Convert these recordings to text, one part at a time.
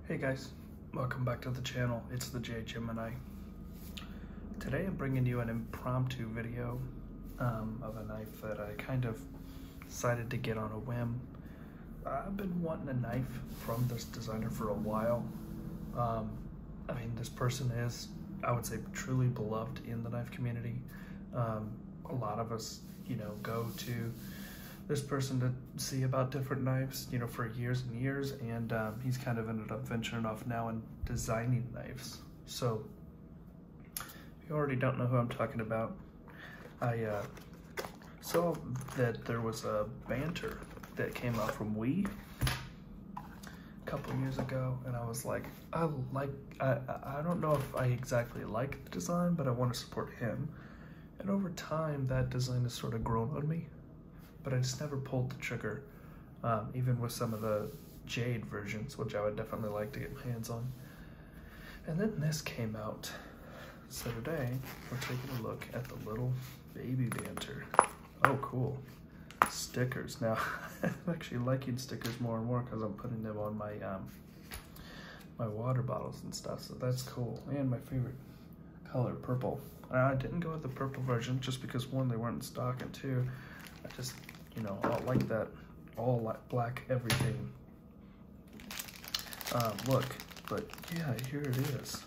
Hey guys, welcome back to the channel. It's the J Gemini. Today I'm bringing you an impromptu video of a knife that I kind of decided to get on a whim. I've been wanting a knife from this designer for a while. I mean, this person is, I would say, truly beloved in the knife community. A lot of us, go to this person to see about different knives, for years and years, and he's kind of ended up venturing off now and designing knives. So, if you already don't know who I'm talking about, I saw that there was a Banter that came out from Wii a couple years ago, and I was like, I don't know if I exactly like the design, but I want to support him. And over time, that design has sort of grown on me. But I just never pulled the trigger, even with some of the Jade versions, which I would definitely like to get my hands on. And then this came out. So today, we're taking a look at the little Baby Banter. Oh, cool. Stickers. Now, I'm actually liking stickers more and more because I'm putting them on my, my water bottles and stuff, so that's cool. And my favorite color, purple. I didn't go with the purple version just because, one, they weren't in stock, and two, I just, I like that all black everything look. But yeah, here it is,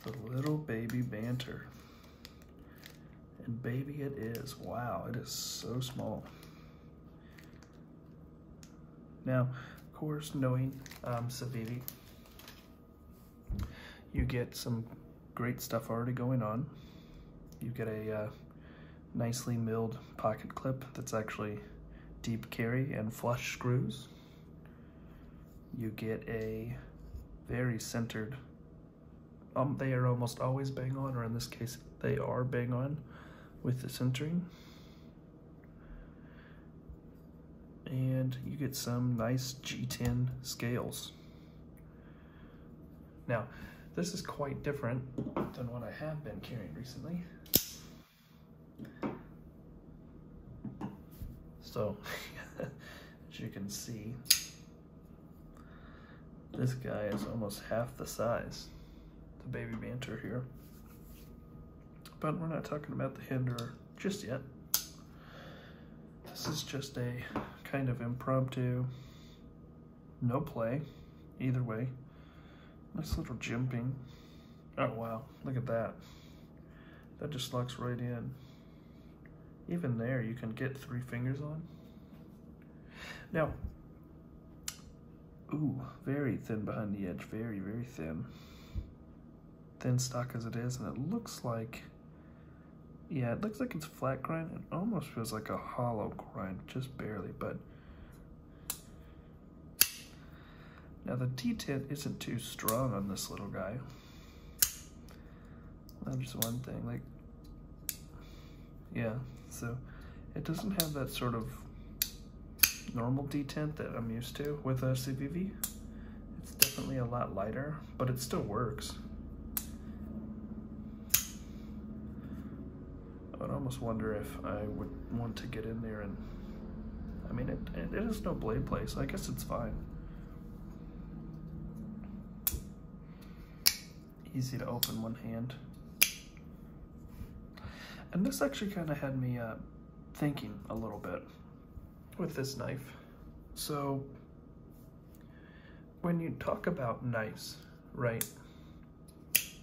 the little Baby Banter, and baby it is. Wow, it is so small. Now, of course, knowing Civivi, you get some great stuff already going on. You get a nicely milled pocket clip that's actually deep carry and flush screws. You get a very centered, they are almost always bang on, or in this case they are bang on with the centering. And you get some nice G10 scales. Now, this is quite different than what I have been carrying recently. So, as you can see, this guy is almost half the size, the Baby Banter here. But we're not talking about the hinder just yet. This is just a kind of impromptu, no play, either way. Nice little jimping. Oh wow, look at that. That just locks right in. Even there, you can get 3 fingers on. Now, ooh, very thin behind the edge, very, very thin. Thin stock as it is, and it looks like, yeah, it looks like it's flat grind. It almost feels like a hollow grind, just barely, but. Now the D10 isn't too strong on this little guy. That's one thing, like, yeah, so it doesn't have that sort of normal D10 that I'm used to with a Civivi. It's definitely a lot lighter, but it still works. I would almost wonder if I would want to get in there and, I mean, it is no blade play, so I guess it's fine. Easy to open one hand. And this actually kind of had me thinking a little bit with this knife. So when you talk about knives, right,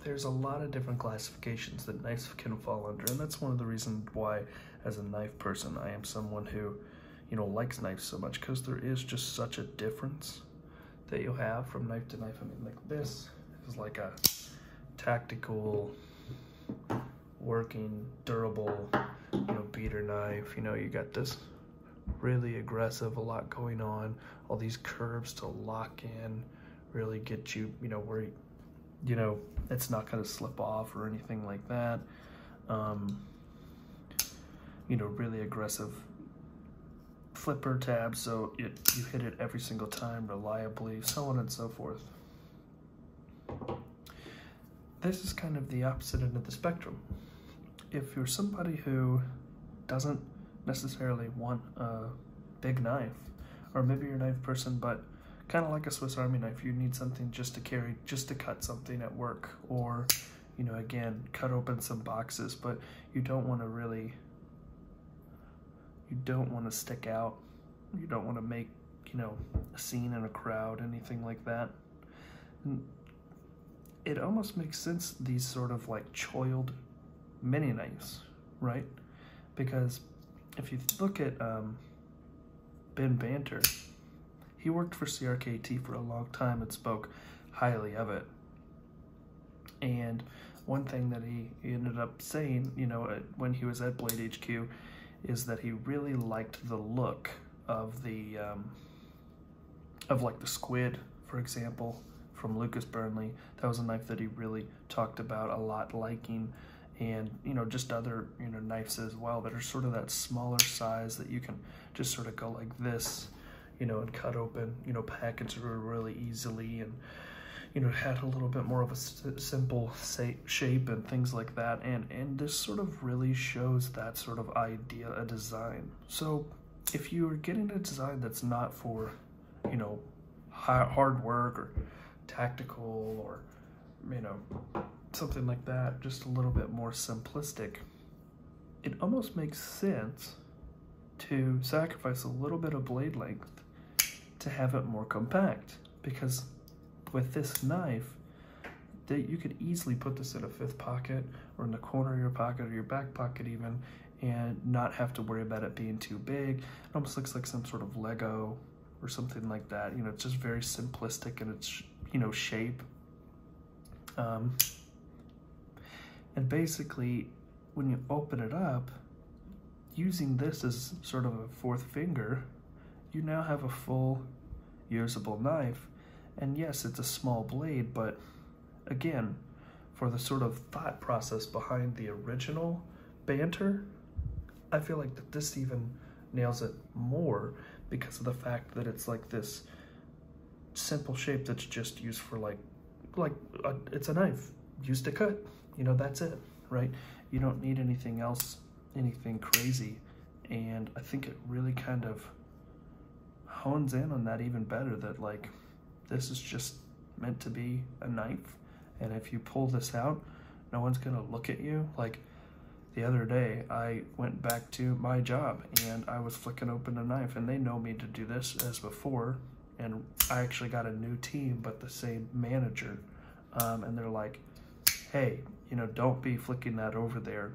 there's a lot of different classifications that knives can fall under, and that's one of the reasons why, as a knife person, I am someone who, likes knives so much, because there is just such a difference that you have from knife to knife. I mean, like, this is like a tactical, working, durable, beater knife. You got this really aggressive, a lot going on, all these curves to lock in, really get you, where, it's not going to slip off or anything like that. Really aggressive flipper tab, so you hit it every single time reliably, so on and so forth. This is kind of the opposite end of the spectrum. If you're somebody who doesn't necessarily want a big knife, or maybe you're a knife person but kind of like a Swiss Army knife. You need something just to carry, just to cut something at work, or, you know, again, cut open some boxes, but you don't want to really, you don't want to stick out. You don't want to make, you know, a scene in a crowd, anything like that. And it almost makes sense, these sort of like choiled mini knives, right? Because if you look at Ben Banter, he worked for CRKT for a long time and spoke highly of it. And one thing that he ended up saying, you know, when he was at Blade HQ, is that he really liked the look of the, like the squid, for example, from Lucas Burnley. That was a knife that he really talked about a lot liking. And, you know, just other, you know, knives as well that are sort of that smaller size that you can just sort of go like this, you know, and cut open, you know, package really easily, and, you know, had a little bit more of a simple shape and things like that. And this sort of really shows that sort of idea, a design. So if you're getting a design that's not for, you know, hard work or tactical, or, you know, something like that, just a little bit more simplistic, it almost makes sense to sacrifice a little bit of blade length to have it more compact. Because with this knife, you could easily put this in a fifth pocket, or in the corner of your pocket, or your back pocket even, and not have to worry about it being too big. It almost looks like some sort of Lego or something like that. You know, it's just very simplistic in its, you know, shape. And basically, when you open it up, using this as sort of a fourth finger, you now have a full usable knife. And yes, it's a small blade, but again, for the sort of thought process behind the original Banter, I feel like that this even nails it more, because of the fact that it's like this simple shape that's just used for it's a knife used to cut. You know, that's it, right? You don't need anything else, anything crazy. And I think it really kind of hones in on that even better, that like, this is just meant to be a knife. And if you pull this out, no one's gonna look at you. Like the other day, I went back to my job and I was flicking open a knife, and they know me to do this as before. And I actually got a new team, but the same manager. And they're like, hey, you know, don't be flicking that over there.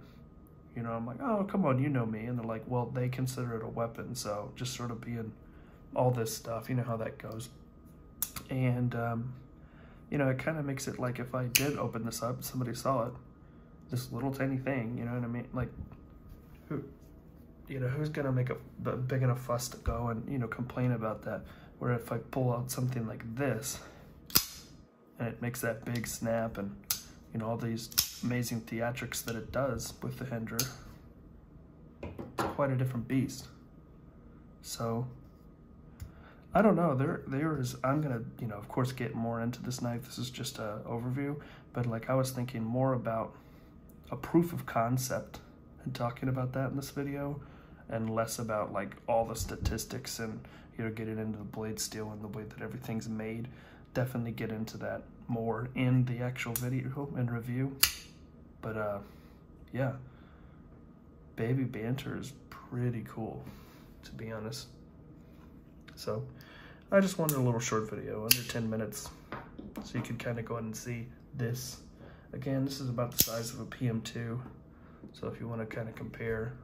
You know, I'm like, oh, come on, you know me. And they're like, well, they consider it a weapon. So just sort of being all this stuff, you know how that goes. And, you know, it kind of makes it like, if I did open this up, somebody saw it, this little tiny thing, you know what I mean? Like, who's going to make a big enough fuss to go and, you know, complain about that? Where if I pull out something like this, and it makes that big snap, and, you know, all these amazing theatrics that it does with the Hendra, it's quite a different beast. So, I don't know, I'm gonna, you know, of course, get more into this knife. This is just an overview, but like, I was thinking more about a proof of concept and talking about that in this video, and less about like all the statistics and, you know, getting into the blade steel and the way that everything's made. Definitely get into that more in the actual video and review. But yeah, Baby Banter is pretty cool, to be honest. So I just wanted a little short video, under 10 minutes, so you could kind of go ahead and see this. Again, this is about the size of a PM2, so if you want to kind of compare,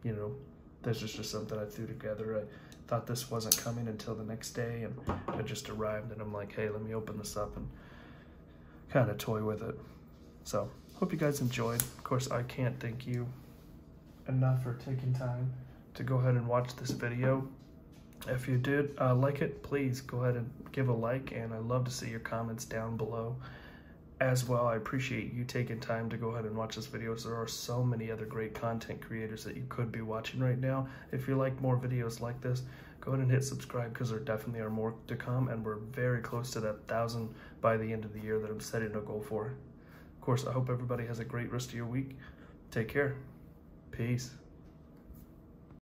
you know, this is just something I threw together. I thought this wasn't coming until the next day, and it just arrived, and I'm like, hey, let me open this up and kind of toy with it. So hope you guys enjoyed. Of course, I can't thank you enough for taking time to go ahead and watch this video. If you did like it, please go ahead and give a like, and I'd love to see your comments down below as well. I appreciate you taking time to go ahead and watch this video. There are so many other great content creators that you could be watching right now. If you like more videos like this, go ahead and hit subscribe, because there definitely are more to come, and we're very close to that 1,000 by the end of the year that I'm setting a goal for. Of course, I hope everybody has a great rest of your week. Take care. Peace.